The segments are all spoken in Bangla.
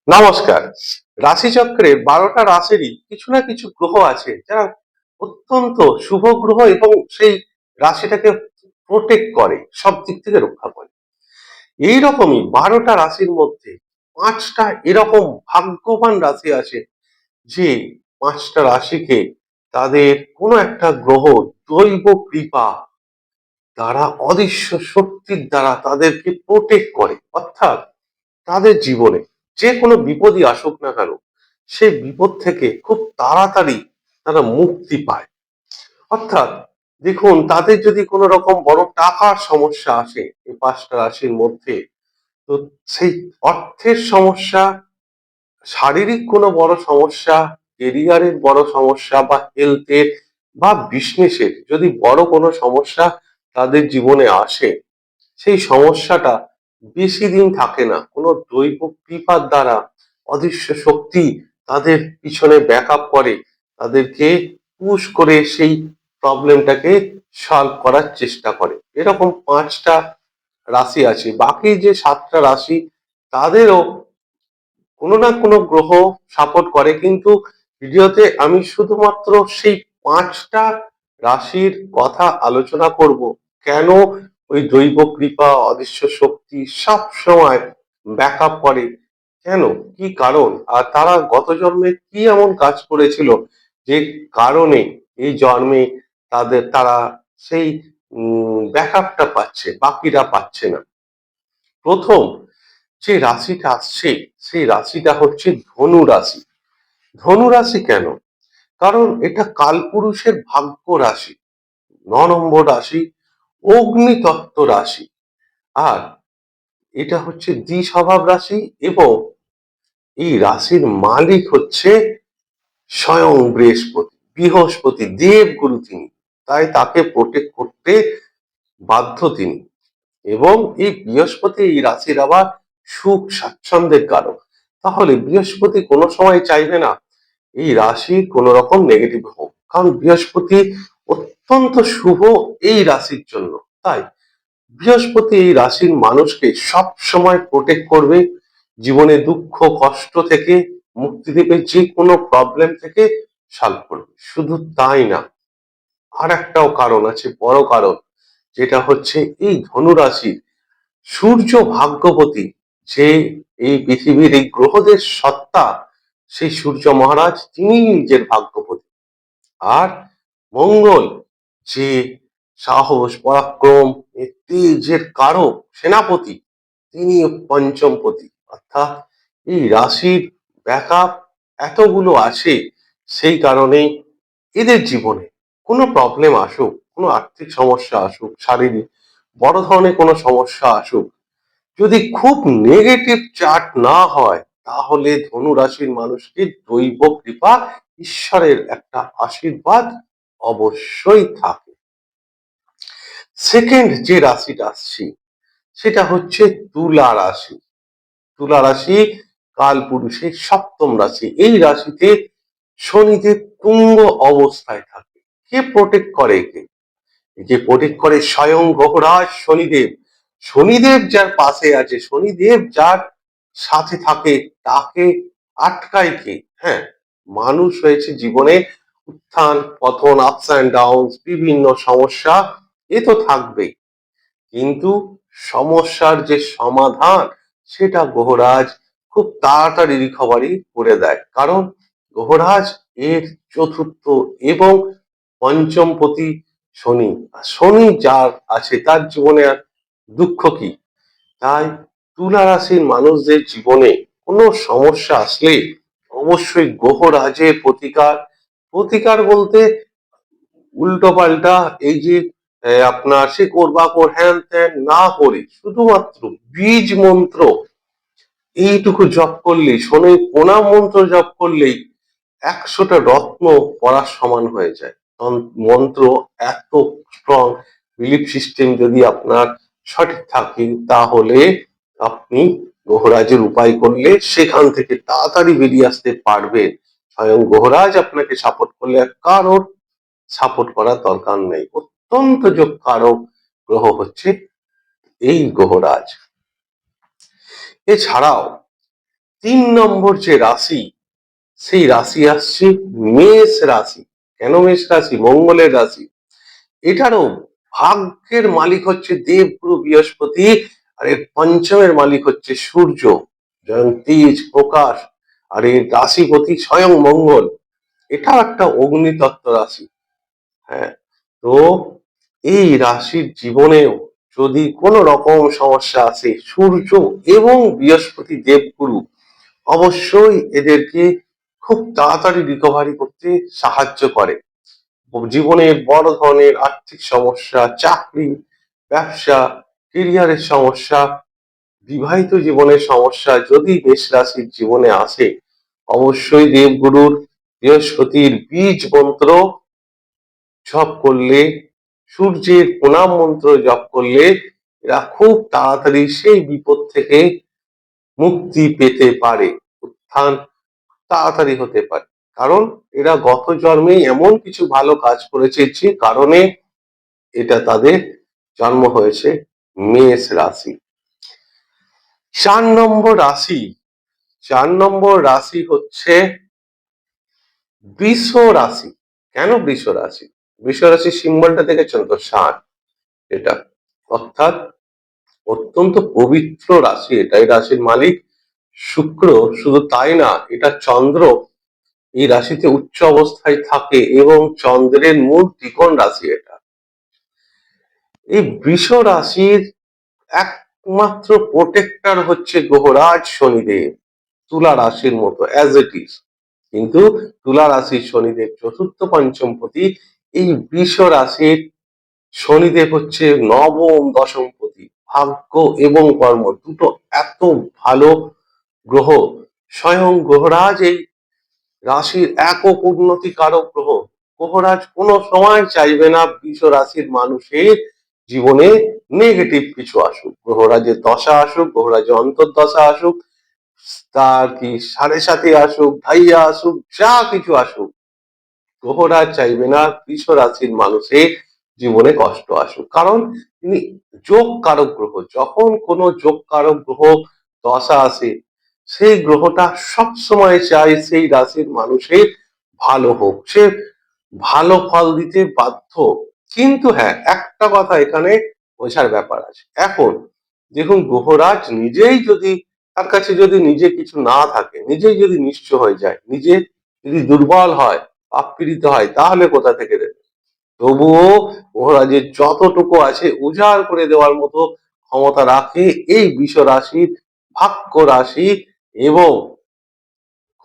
নমস্কার। রাশিচক্রের ১২টা রাশিরই কিছু না কিছু গ্রহ আছে যারা অত্যন্ত শুভ গ্রহ এবং সেই রাশিটাকে প্রোটেক্ট করে, সব দিক থেকে রক্ষা করে। এইরকমই ১২টা রাশির মধ্যে ৫টা এরকম ভাগ্যবান রাশি আছে যে ৫টা রাশিকে তাদের কোনো একটা গ্রহ দৈব কৃপা দ্বারা, অদৃশ্য শক্তির দ্বারা তাদেরকে প্রোটেক্ট করে। অর্থাৎ তাদের জীবনে যে কোনো বিপদই আসুক না কেন, সেই বিপদ থেকে খুব তাড়াতাড়ি তারা মুক্তি পায়। অর্থাৎ দেখুন, তাদের যদি কোনো রকম বড় টাকার সমস্যা আসে এই ৫টা রাশির মধ্যে, তো সেই অর্থের সমস্যা, শারীরিক কোনো বড় সমস্যা, কেরিয়ারের বড় সমস্যা বা হেলথের বা বিজনেসের যদি বড় কোনো সমস্যা তাদের জীবনে আসে, সেই সমস্যাটা বেশি দিন থাকে না। কোনো দৈব কৃপার দ্বারা অদৃশ্য শক্তি তাদের পিছনে ব্যাকআপ করে, তাদেরকে পুশ করে সেই প্রবলেমটাকে সলভ করার চেষ্টা করে। এরকম ৫টা রাশি আছে। বাকি যে ৭টা রাশি, তাদেরও কোনো না কোনো গ্রহ সাপোর্ট করে, কিন্তু ভিডিওতে আমি শুধুমাত্র সেই ৫টা রাশির কথা আলোচনা করব। কেন ওই দৈব কৃপা, অদৃশ্য শক্তি সব সময় ব্যাকআপ করে, কেন, কি কারণ, আর তারা গত জন্মে কি এমন কাজ করেছিল যে কারণে এই জন্মে তারা সেই ব্যাকআপটা পাচ্ছে, বাকিরা পাচ্ছে না। প্রথম যে রাশিটা আসছে, সেই রাশিটা হচ্ছে ধনু রাশি। ধনু রাশি কেন? কারণ এটা কালপুরুষের ভাগ্য রাশি, ৯ নম্বর রাশি, অগ্নিতত্ত্ব রাশি। আর এটা হচ্ছে দ্বিস্বভাব রাশি এবং এই রাশির মালিক হচ্ছে স্বয়ং বৃহস্পতি। বৃহস্পতি দেবগুরু তিনি, তাই তাকে প্রোটেক্ট করতে বাধ্য তিনি। এবং এই বৃহস্পতি এই রাশির আবার সুখ স্বাচ্ছন্দ্যের কারক। তাহলে বৃহস্পতি কোনো সময় চাইবে না এই রাশির কোন রকম নেগেটিভ হোক, কারণ বৃহস্পতি অত্যন্ত শুভ এই রাশির জন্য। তাই বৃহস্পতি এই রাশির মানুষকে সব সময় প্রোটেক্ট করবে, জীবনে দুঃখ কষ্ট থেকে মুক্তি দেবে, যে কোনো প্রবলেম থেকে সলভ করবে। শুধু তাই না, আর একটাও কারণ আছে, বড় কারণ, যেটা হচ্ছে এই ধনু রাশির সূর্য ভাগ্যপতি, যে এই পৃথিবীর এই গ্রহদের সত্তা, সেই সূর্য মহারাজ তিনি নিজের ভাগ্যপতি। আর মঙ্গল, যে সাহস পরাক্রম তেজের কারক সেনাপতি, তিনি পঞ্চমপতি। অর্থাৎ এই রাশির ব্যাকআপ এতগুলো আছে, সেই কারণে এদের জীবনে কোনো প্রবলেম আসুক, কোনো আর্থিক সমস্যা আসুক, শারীরিক বড় ধরনের কোনো সমস্যা আসুক, যদি খুব নেগেটিভ চার্ট না হয়, তাহলে ধনু রাশির মানুষকে দৈব কৃপা, ঈশ্বরের একটা আশীর্বাদ অবশ্যই থাকে। সেকেন্ড যে রাশিটা আসছে, সেটা হচ্ছে তুলা রাশি। তুলা রাশি কালপুরুষের ৭ম রাশি। এই রাশিতে শনিদেব তুঙ্গ অবস্থায় থাকে। কে প্রোটেক্ট করে একে? যে প্রোটেক্ট করে স্বয়ং গ্রহরাজ শনিদেব। শনিদেব যার পাশে আছে, শনিদেব যার সাথে থাকে, তাকে আটকায় কে? হ্যাঁ, মানুষ হয়েছে জীবনে উত্থান পতন, আপস অ্যান্ড ডাউন, বিভিন্ন সমস্যা, এ তো থাকবেই, কিন্তু সমস্যার যে সমাধান, সেটা গ্রহরাজ খুব তাড়াতাড়ি রিকভারি করে দেয়। কারণ গ্রহরাজ এর চতুর্থ এবং পঞ্চমপতি শনি। শনি যার আছে তার জীবনে আর দুঃখ কি? তাই তুলা রাশির মানুষদের জীবনে কোনো সমস্যা আসলে অবশ্যই গ্রহরাজের প্রতিকার। প্রতিকার বলতে উল্টো পাল্টা এই যে আপনার শিকড় বাকড় হ্যান ত্যান না করে, শুধুমাত্র বীজ মন্ত্র এইটুকু জপ করলেই, শনির প্রণাম মন্ত্র জপ করলেই ১০০টা রত্ন পড়ার সমান হয়ে যায়। মন্ত্র এত স্ট্রং, বিলিফ সিস্টেম যদি আপনার সঠিক থাকে, তাহলে আপনি গ্রহরাজের উপায় করলে সেখান থেকে তাড়াতাড়ি বেরিয়ে আসতে পারবেন। স্বয়ং গ্রহরাজ আপনাকে সাপোর্ট করলে, কারোর সাপোর্ট করার দরকার নেই। অত্যন্ত যোগকারক গ্রহ হচ্ছে এই গ্রহরাজ। এছাড়াও 3 নম্বর যে রাশি, সেই রাশি আসছে মেষ রাশি। কেন মেষ রাশি? মঙ্গলের রাশি। এটারও ভাগ্যের মালিক হচ্ছে দেবগুরু বৃহস্পতি, আর এর পঞ্চমের মালিক হচ্ছে সূর্য, যেমন তেজ প্রকাশ। আর এর রাশিপতি স্বয়ং মঙ্গল। এটাও একটা অগ্নিতত্ত্ব রাশি। হ্যাঁ, তো এই রাশির জীবনেও যদি কোনো রকম সমস্যা আসে, সূর্য এবং বৃহস্পতি দেবগুরু অবশ্যই এদেরকে খুব তাড়াতাড়ি রিকভারি করতে সাহায্য করে। জীবনে বড় ধরনের আর্থিক সমস্যা, চাকরি, ব্যবসা, কেরিয়ারের সমস্যা, বিবাহিত জীবনের সমস্যা যদি মেষ রাশির জীবনে আসে, অবশ্যই দেবগুরুর বৃহস্পতির বীজ মন্ত্র জপ করলে, সূর্যের প্রণাম মন্ত্র জপ করলে এরা খুব তাড়াতাড়ি সেই বিপদ থেকে মুক্তি পেতে পারে, উত্থান তাড়াতাড়ি হতে পারে। কারণ এরা গত জন্মে এমন কিছু ভালো কাজ করেছে যে কারণে এটা তাদের জন্ম হয়েছে মেষ রাশি। 4 নম্বর রাশি, 4 নম্বর রাশি হচ্ছে বৃষ রাশি। কেন বৃষ রাশি? বৃষ রাশির সিম্বলটা দেখেছেন তো? ষাঁড়। এটা অর্থাৎ অত্যন্ত পবিত্র রাশি এটা। এই রাশির মালিক শুক্র। শুধু তাই না, এটা চন্দ্র এই রাশিতে উচ্চ অবস্থায় থাকে এবং চন্দ্রের মূল ত্রিকোণ রাশি এটা। এই বৃষ রাশির একমাত্র প্রোটেক্টর হচ্ছে গ্রহরাজ শনিদেব, তুলা রাশির মতো অ্যাজ ইট ইজ। কিন্তু তুলা রাশির শনিদেব চতুর্থ পঞ্চমপতি, এই বৃষ রাশির শনিদেব হচ্ছে নবম দশমপতি। ভাগ্য এবং কর্ম দুটো এত ভালো গ্রহ। স্বয়ং গ্রহরাজ এই রাশির একক উন্নতি কারক গ্রহ। গ্রহরাজ কোনো সময় চাইবে না বৃষ রাশির মানুষের জীবনে নেগেটিভ কিছু আসুক। গ্রহরাজের দশা আসুক, গ্রহরাজের অন্তর্দশা আসুক, তার কি সাড়ে সাথে আসুক, ঢাইয়া আসুক, যা কিছু আসুক, গ্রহরাজ চাইবে না বৃষ রাশির মানুষের জীবনে কষ্ট আসুক। কারণ তিনি যোগ কারক গ্রহ। যখন কোনো যোগ কারক গ্রহ দশা আসে, সেই গ্রহটা সবসময় চায় সেই রাশির মানুষের ভালো হোক, সে ভালো ফল দিতে বাধ্য। কিন্তু হ্যাঁ, একটা কথা এখানে বোঝার ব্যাপার আছে। এখন দেখুন, গ্রহরাজ নিজেই যদি, তার কাছে যদি নিজে কিছু না থাকে, নিজেই যদি নিঃস্ব হয়ে যায়, নিজে যদি দুর্বল হয়, পাপপীড়িত হয়, তাহলে কোথা থেকে দেবে? তবুও মহারাজের যতটুকু আছে উজাড় করে দেওয়ার মতো ক্ষমতা রাখে এই বৃষ রাশির ভাগ্য রাশি এবং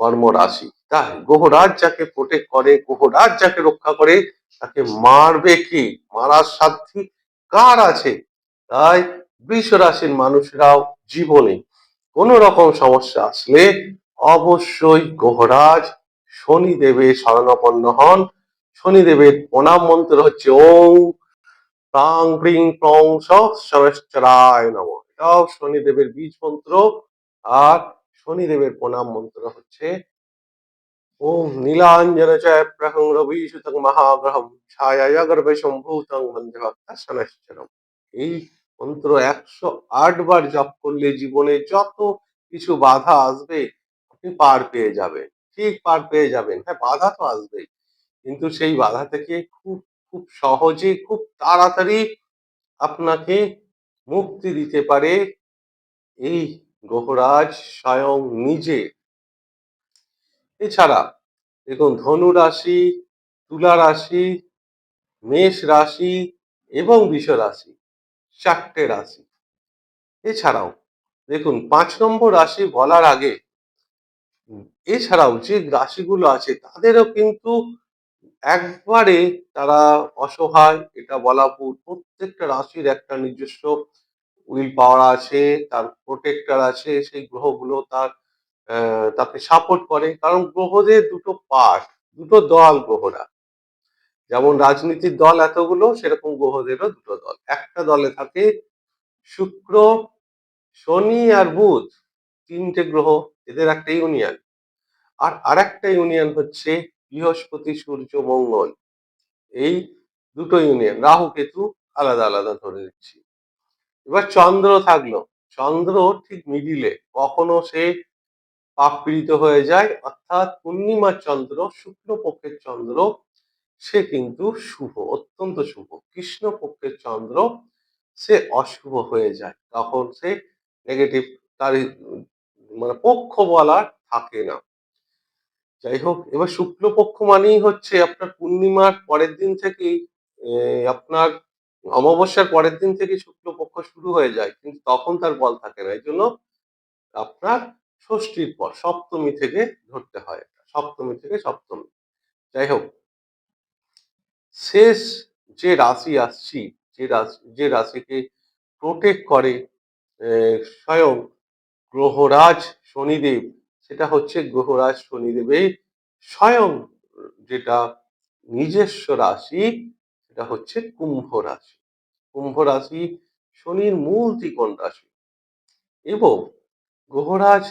কর্ম রাশি। তাই গ্রহরাজ যাকে প্রোটেক্ট করে, গ্রহরাজ যাকে রক্ষা করে, তাকে মারবে কি? মারার সাধ্যি কার আছে? তাই বৃষ রাশির মানুষরাও জীবনে কোন রকম সমস্যা আসলে অবশ্যই গ্রহরাজ শনিদেবের শরণাপন্ন হন। শনিদেবের প্রণাম মন্ত্র হচ্ছে ওং প্রাং প্রিং প্রং স শনৈশ্চরায় নমঃ। এটাও শনিদেবের বীজ মন্ত্র। আর শনিদেবের প্রণাম মন্ত্র হচ্ছে ওম নীলাঞ্জন জয়প্রহং রবিসুতং মহাগ্রহম ছায়া গর্ভে সম্ভূতং বন্দে ভক্তা শনৈশ্চরম। এই মন্ত্র 108 বার জপ করলে জীবনে যত কিছু বাধা আসবে আপনি পার পেয়ে যাবেন। ঠিক পার পেয়ে যাবেন। হ্যাঁ, বাধা তো আসবেই, কিন্তু সেই বাধা থেকে খুব খুব সহজে, খুব তাড়াতাড়ি আপনাকে মুক্তি দিতে পারে এই গ্রহরাজ স্বয়ং নিজে। এছাড়া দেখুন, ধনু রাশি, তুলা রাশি, মেষ রাশি এবং বৃষ রাশি, 4টে রাশি। এছাড়াও দেখুন, 5 নম্বর রাশি বলার আগে এছাড়াও যে রাশিগুলো আছে তাদেরও কিন্তু একবারে তারা অসহায় এটা বলা ভুল। প্রত্যেকটা রাশির একটা নিজস্ব উইল পাওয়ার আছে, তার প্রোটেক্টর আছে, সেই গ্রহগুলো তাকে সাপোর্ট করে। কারণ গ্রহদের দুটো পার্ট, দুটো দল গ্রহরা। যেমন রাজনীতির দল এতগুলো, সেরকম গ্রহদেরও দুটো দল। একটা দলে থাকে শুক্র, শনি আর বুধ, 3টে গ্রহ, এদের একটা ইউনিয়ন। আর আরেকটা ইউনিয়ন হচ্ছে বৃহস্পতি, সূর্য, মঙ্গল। এই দুটো ইউনিয়ন। রাহু কেতু আলাদা আলাদা ধরে নিচ্ছি। এবার চন্দ্র থাকলো। চন্দ্র ঠিক মিডিলে, কখনো সে পাপ পীড়িত হয়ে যায়, অর্থাৎ পূর্ণিমার চন্দ্র, শুক্লপক্ষের চন্দ্র সে কিন্তু শুভ, অত্যন্ত শুভ। কৃষ্ণপক্ষের চন্দ্র সে অশুভ হয়ে যায়, তখন সে নেগেটিভ, তার মানে পক্ষ বলার থাকে না। যাই হোক, এবার শুক্লপক্ষ মানেই হচ্ছে আপনার পূর্ণিমার পরের দিন থেকেই আপনার অমাবস্যার পরের দিন থেকে শুক্লপক্ষ শুরু হয়ে যায়, কিন্তু তখন তার বল থাকে না। এই জন্য আপনার ষষ্ঠীর পর সপ্তমী থেকে ধরতে হয়, সপ্তমী থেকে সপ্তমী। যাই হোক, শেষ যে রাশি আসছি, যে রাশিকে প্রোটেক্ট করে স্বয়ং গ্রহরাজ শনিদেব, সেটা হচ্ছে গ্রহরাজ শনিদেবের স্বয়ং যেটা নিজস্ব রাশি, সেটা হচ্ছে কুম্ভ রাশি। কুম্ভ রাশি শনির মূল ত্রিকোণ রাশি, এবং গ্রহরাজ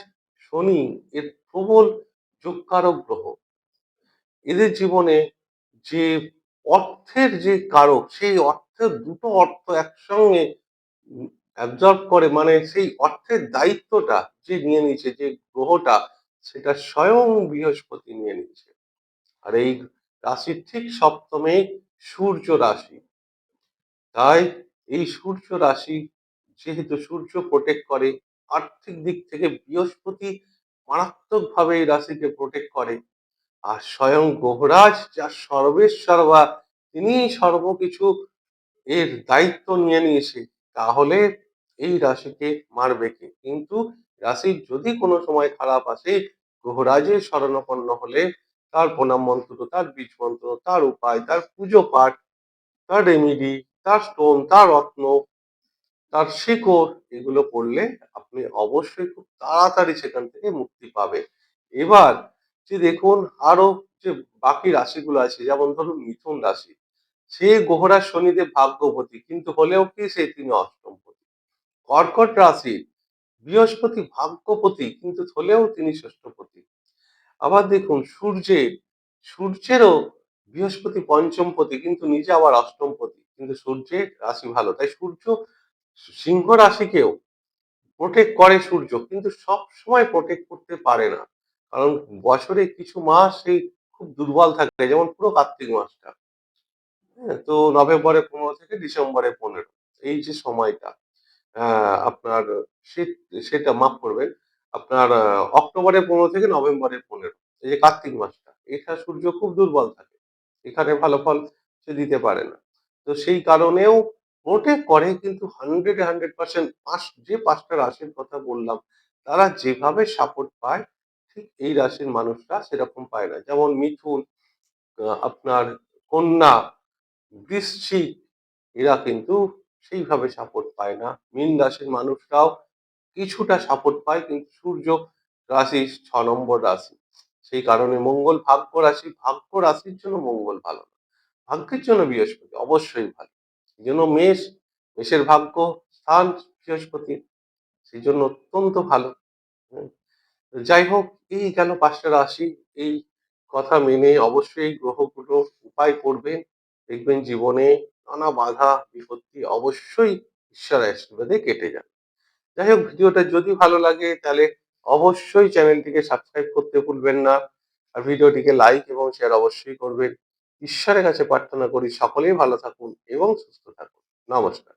শনি এর প্রবল যোগকারক গ্রহ। এদের জীবনে যে অর্থের যে কারক, সেই অর্থের দুটো অর্থ একসঙ্গে অ্যাবজর্ব করে, মানে সেই অর্থের দায়িত্বটা যে নিয়ে নিচ্ছে, যে গ্রহটা, সেটা স্বয়ং বৃহস্পতি নিয়ে নিচ্ছে। আর এই রাশির ঠিক সপ্তমে সূর্য রাশি। তাই এই সূর্য রাশি, যেহেতু সূর্য প্রোটেক্ট করে, আর্থিক দিক থেকে বৃহস্পতি মারাত্মকভাবে এই রাশিকে প্রোটেক্ট করে। আর স্বয়ং গ্রহরাজ যার সর্বেসর্বা, তিনি সর্বকিছু এর দায়িত্ব নিয়ে নিয়েছে, তাহলে এই রাশিকে মারবে কে? কিন্তু রাশির যদি কোনো সময় খারাপ আসে, গ্রহরাজের শরণাপন্ন হলে তার প্রণাম মন্ত্র, তার বীজ মন্ত্র, তার উপায়, তার পুজো পাঠ, তার রেমিডি, তার স্টোন, তার রত্ন, তার শিকড়, এগুলো করলে আপনি অবশ্যই খুব তাড়াতাড়ি সেখান থেকে মুক্তি পাবেন। এবার যে দেখুন, আরো যে বাকি রাশিগুলো আছে, যেমন ধরুন মিথুন রাশি, সে গ্রহরাজ শনিদেব ভাগ্যপতি, কিন্তু হলেও কি সে তিনি অষ্টমপতি। কর্কট রাশি, বৃহস্পতি ভাগ্যপতি, কিন্তু হলেও তিনি ষষ্ঠপতি। আবার দেখুন সূর্যেরও বৃহস্পতি পঞ্চমপতি, কিন্তু নিজে আবার অষ্টমপতি, কিন্তু সূর্যের রাশি ভালো, তাই সূর্য সিংহ রাশিকেও প্রোটেক্ট করে সূর্য, কিন্তু সব সময় প্রোটেক্ট করতে পারে না। কারণ বছরে কিছু মাস সেই খুব দুর্বল থাকে, যেমন পুরো কার্তিক মাসটা। হ্যাঁ, তো নভেম্বরের 15 থেকে ডিসেম্বরের 15, এই যে সময়টা, আপনার সেটা মাফ করবেন, আপনার অক্টোবরের 15 থেকে নভেম্বরের 15, এই যে কার্তিক মাসটা, এটা সূর্য খুব দুর্বল থাকে, এখানে ভালো ফল সে দিতে পারে না। তো সেই কারণেও প্রোটেক্ট করে, কিন্তু 100% যে পাঁচটা রাশির কথা বললাম, তারা যেভাবে সাপোর্ট পায়, ঠিক এই রাশির মানুষরা সেরকম পায় না। যেমন মিথুন, আপনার কন্যা, বৃশ্চিক, এরা কিন্তু সেইভাবে সাপোর্ট পায় না। মীন রাশির মানুষরাও কিছুটা সাপোর্ট পায়, কিন্তু সূর্য রাশি 6 নম্বর রাশি, সেই কারণে মঙ্গল ভাগ্য রাশির জন্য মঙ্গল ভালো না, ভাগ্যের জন্য বৃহস্পতি অবশ্যই ভালো। এই জন্য মেষের ভাগ্য স্থান বৃহস্পতি, সেই জন্য অত্যন্ত ভালো। হুম। যাই হোক, এই গেল 5টা রাশি। এই কথা মেনে অবশ্যই গ্রহগুলো উপায় করবেন, দেখবেন জীবনে নানা বাধা বিপত্তি অবশ্যই ঈশ্বরের আশীর্বাদে কেটে যাবে। যাই হোক, ভিডিওটা যদি ভালো লাগে তাহলে অবশ্যই চ্যানেলটিকে সাবস্ক্রাইব করতে ভুলবেন না, আর ভিডিওটিকে লাইক এবং শেয়ার অবশ্যই করবেন। ঈশ্বরের কাছে প্রার্থনা করি সকলেই ভালো থাকুন এবং সুস্থ থাকুন। নমস্কার।